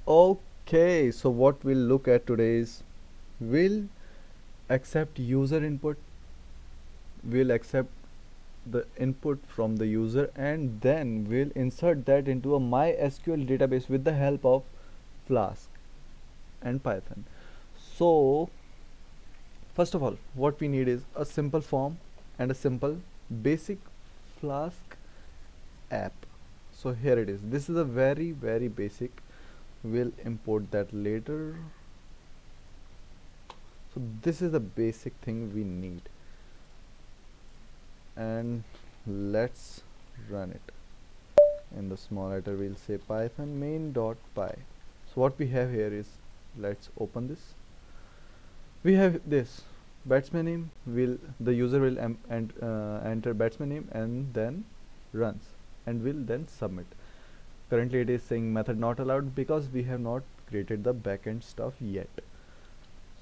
Okay, so what we'll look at today is we'll accept user input, we'll accept the input from the user, and then we'll insert that into a MySQL database with the help of Flask and Python. So first of all, what we need is a simple form and a simple basic Flask app. So here it is. This is a very basic. We'll import that later. So this is the basic thing we need, and let's run it. In the small letter we'll say python main.py. So what we have here is, let's open this. We have this batsman name. Will the user will enter batsman name and then runs and will then submit. Currently it is saying method not allowed because we have not created the backend stuff yet.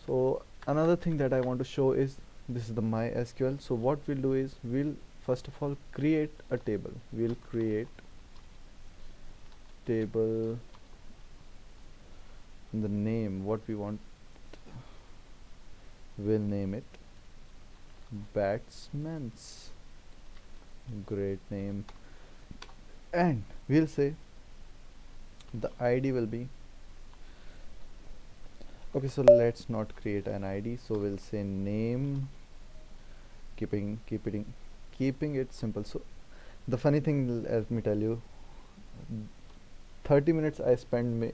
So another thing that I want to show is, this is the MySQL. So what we'll do is, we'll first of all create a table. We'll create table, the name what we want, we'll name it batsman's, great name, and we'll say the ID will be, okay, so let's not create an ID, so we'll say name, keeping it simple. So the funny thing, let me tell you, 30 minutes I spent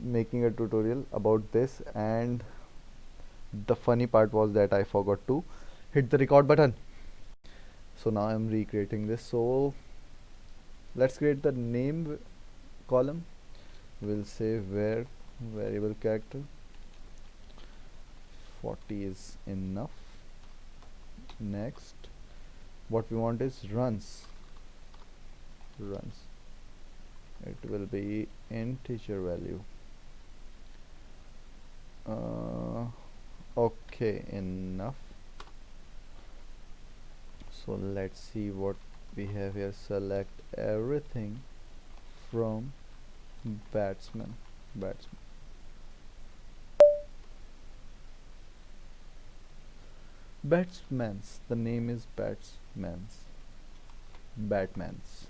making a tutorial about this, and the funny part was that I forgot to hit the record button. So now I'm recreating this. So let's create the name column. We'll say where variable character 40 is enough. Next, what we want is runs. It will be integer value. Okay, enough. So let's see what we have here. Select everything from batsman's. The name is Batman's.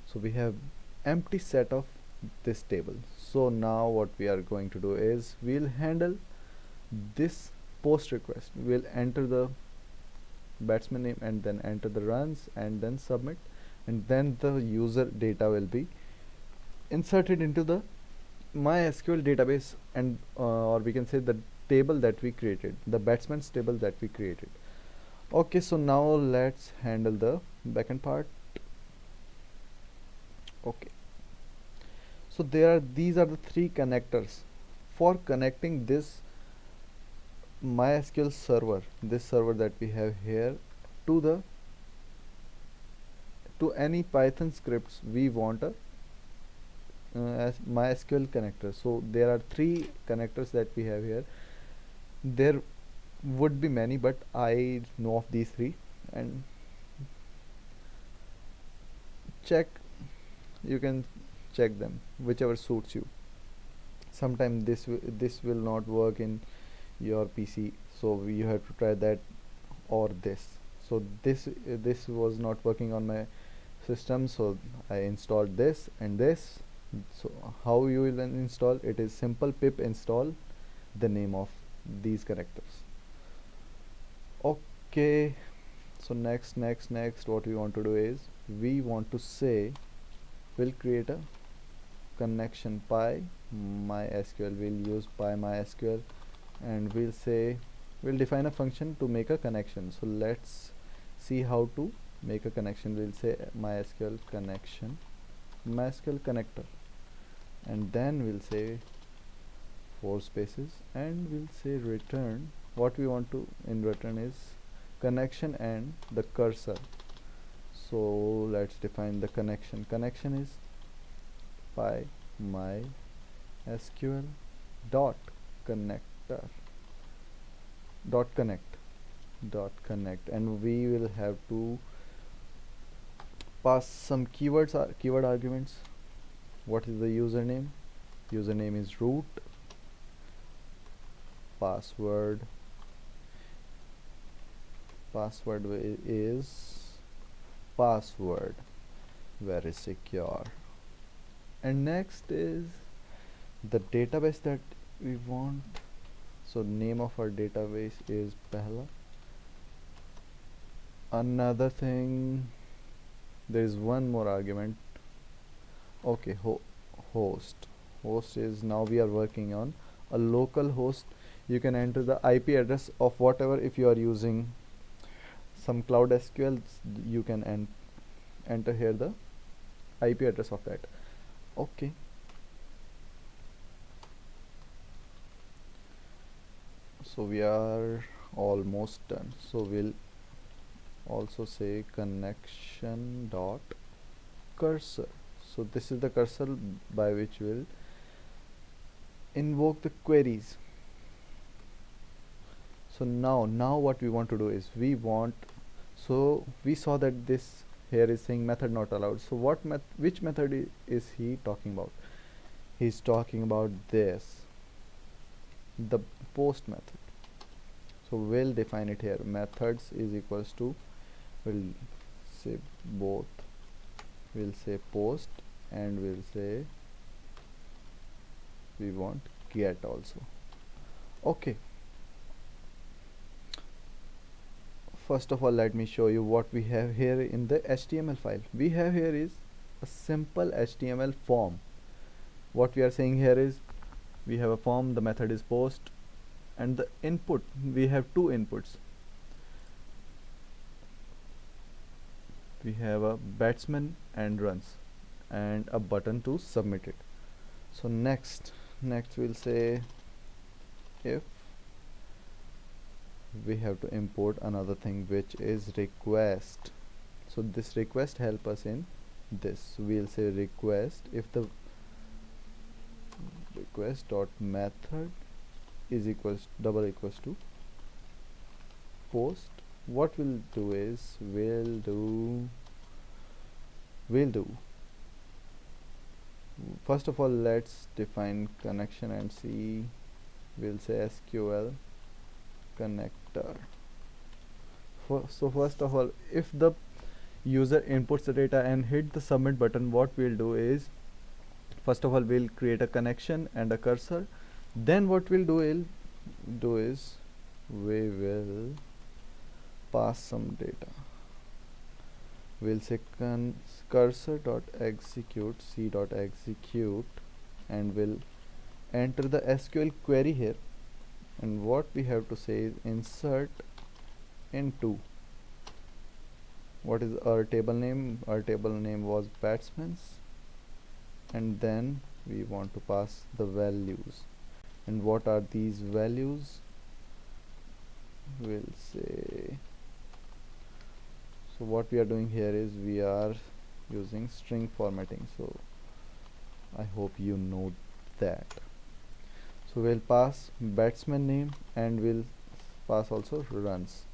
So we have empty set of this table. So now what we are going to do is, we'll handle this post request. We'll enter the batsman name and then enter the runs and then submit, and then the user data will be inserted into the MySQL database, and or we can say the table that we created, the batsman's table that we created. Okay, so now let's handle the backend part. Okay, so these are the three connectors for connecting this MySQL server, this server that we have here, to any Python scripts we want a as MySQL connector. So there are three connectors that we have here. There would be many, but I know of these three, and you can check them, whichever suits you. Sometimes this will not work in your PC, so you have to try that or this. So this was not working on my system, so I installed this and this. So how you will install it is simple pip install the name of these connectors. Okay, so next what we want to do is, we want to say, we'll create a connection PyMySQL. We'll use PyMySQL, and we'll define a function to make a connection. So let's see how to make a connection. We'll say MySQL connection, MySQL connector, and then we'll say 4 spaces, and we'll say return. What we want to in return is connection and the cursor. So let's define the connection. Connection is PyMySQL dot connector dot connect, and we will have to pass some keyword arguments. What is the username? username is root, password is password, very secure. And next is the database that we want. So name of our database is Pehla. Another thing, there is one more argument. Okay, host is, now we are working on a local host. You can enter the IP address of whatever. If you are using some cloud SQL, you can enter here the IP address of that. Okay, so we are almost done. So we'll also say connection dot cursor. So this is the cursor by which we'll invoke the queries. So now what we want to do is so we saw that this here is saying method not allowed. So which method is he talking about? He's talking about this, the post method. So we'll define it here. Methods is equals to, we'll say both, we'll say post, and we'll say we want get also. Okay, first of all let me show you what we have here in the HTML file. We have here is a simple HTML form. What we are saying here is we have a form, the method is post, and the input, we have two inputs. We have a batsman and runs, and a button to submit it. So next we'll say if we have to import another thing, which is request. So this request help us in this. We'll say request, if the request dot method is double equals to post, what we'll do is we'll do first of all let's define connection and see. We'll say SQL connector. So first of all, if the user inputs the data and hit the submit button, what we'll do is first of all we'll create a connection and a cursor. Then what we'll do is we will pass some data. We'll say cursor dot execute c dot execute, and we'll enter the SQL query here. And what we have to say is insert into, what is our table name? Our table name was batsman's, and then we want to pass the values. And what are these values? We'll say, so what we are doing here is we are using string formatting, so I hope you know that. So we'll pass batsman name, and we'll pass also runs.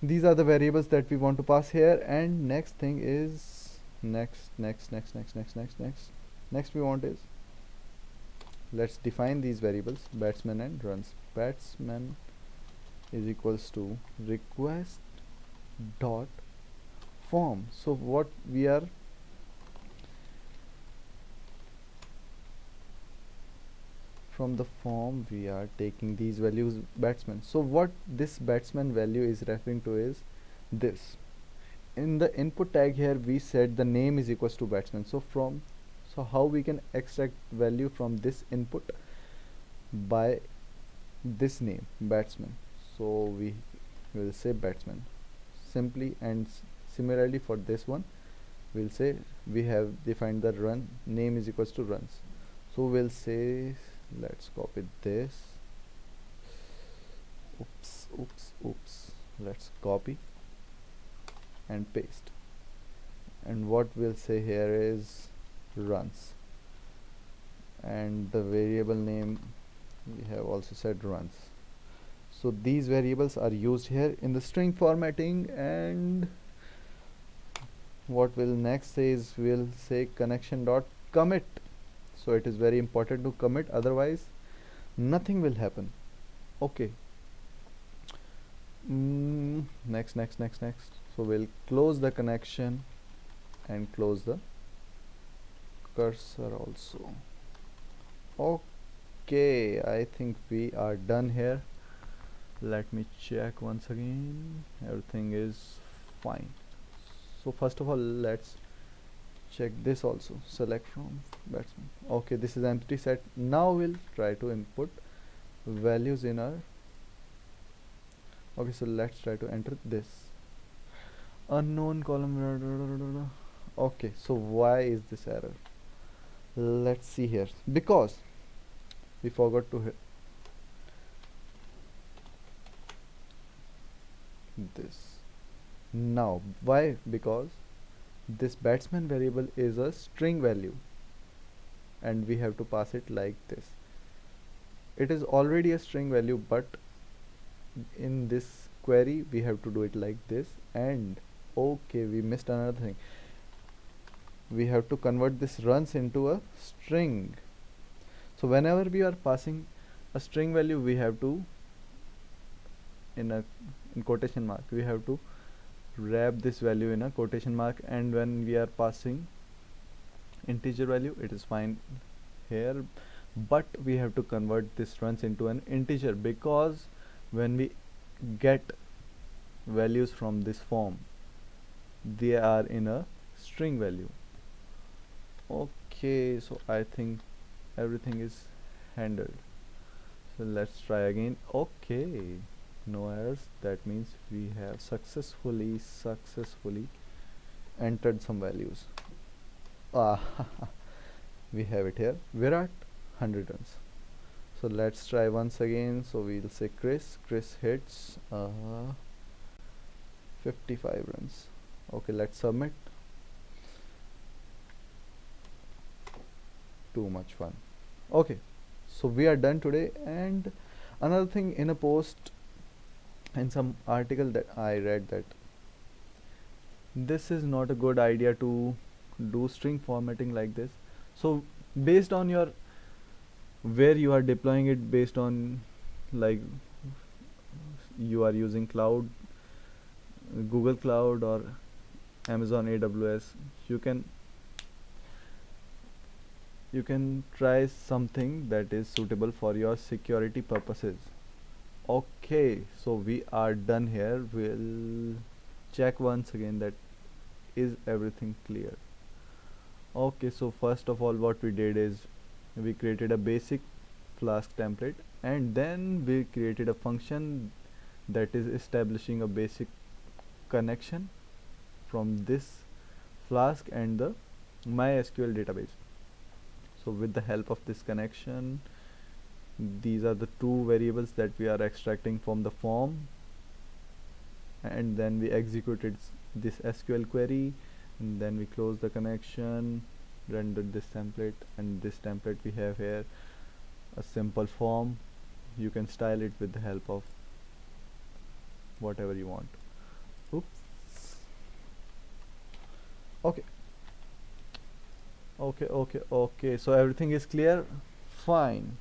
These are the variables that we want to pass here. And next thing is next we want is, let's define these variables, batsman and runs. Batsman is equals to request dot form. So what we are from the form, we are taking these values batsman. So what this batsman value is referring to is this. In the input tag here we said the name is equals to batsman. So how we can extract value from this input? By this name batsman. So we will say batsman simply, and similarly for this one we'll say we have defined the run name is equals to runs. So we'll say, let's copy this, oops, let's copy and paste, and what we'll say here is runs, and the variable name we have also said runs. So these variables are used here in the string formatting. And what we'll next say is we'll say connection dot commit. So it is very important to commit, otherwise nothing will happen. Okay. Next. So we'll close the connection and close the cursor also. Okay, I think we are done here. Let me check once again. Everything is fine. So first of all, let's check this also. Select from batsman. Okay, this is empty set. Now we'll try to input values in our. Okay, so let's try to enter this unknown column. Okay, so why is this error? Let's see here. Because we forgot to hit this. Now why? Because this batsman variable is a string value and we have to pass it like this. It is already a string value, but in this query we have to do it like this. And okay, we missed another thing. We have to convert this runs into a string. So whenever we are passing a string value, we have to in quotation mark, we have to wrap this value in a quotation mark, and when we are passing integer value, it is fine here, but we have to convert this runs into an integer, because when we get values from this form, they are in a string value. Okay, so I think everything is handled. So let's try again. Okay, no errors. That means we have successfully entered some values. Ah, we have it here. Virat 100 runs. So let's try once again. So we'll say Chris hits 55 runs. Okay, let's submit. Too much fun. Okay, so we are done today. And another thing, in a post in some article that I read, that this is not a good idea to do string formatting like this. So based on your where you are deploying it, based on like you are using cloud, Google Cloud or Amazon AWS, you can try something that is suitable for your security purposes. Okay, so we are done here. We'll check once again that is everything clear. Okay, so first of all, what we did is we created a basic Flask template, and then we created a function that is establishing a basic connection from this Flask and the MySQL database. So with the help of this connection, these are the two variables that we are extracting from the form, and then we executed this SQL query, and then we close the connection, rendered this template, and this template we have here a simple form. You can style it with the help of whatever you want. Oops. Okay, so everything is clear. Fine.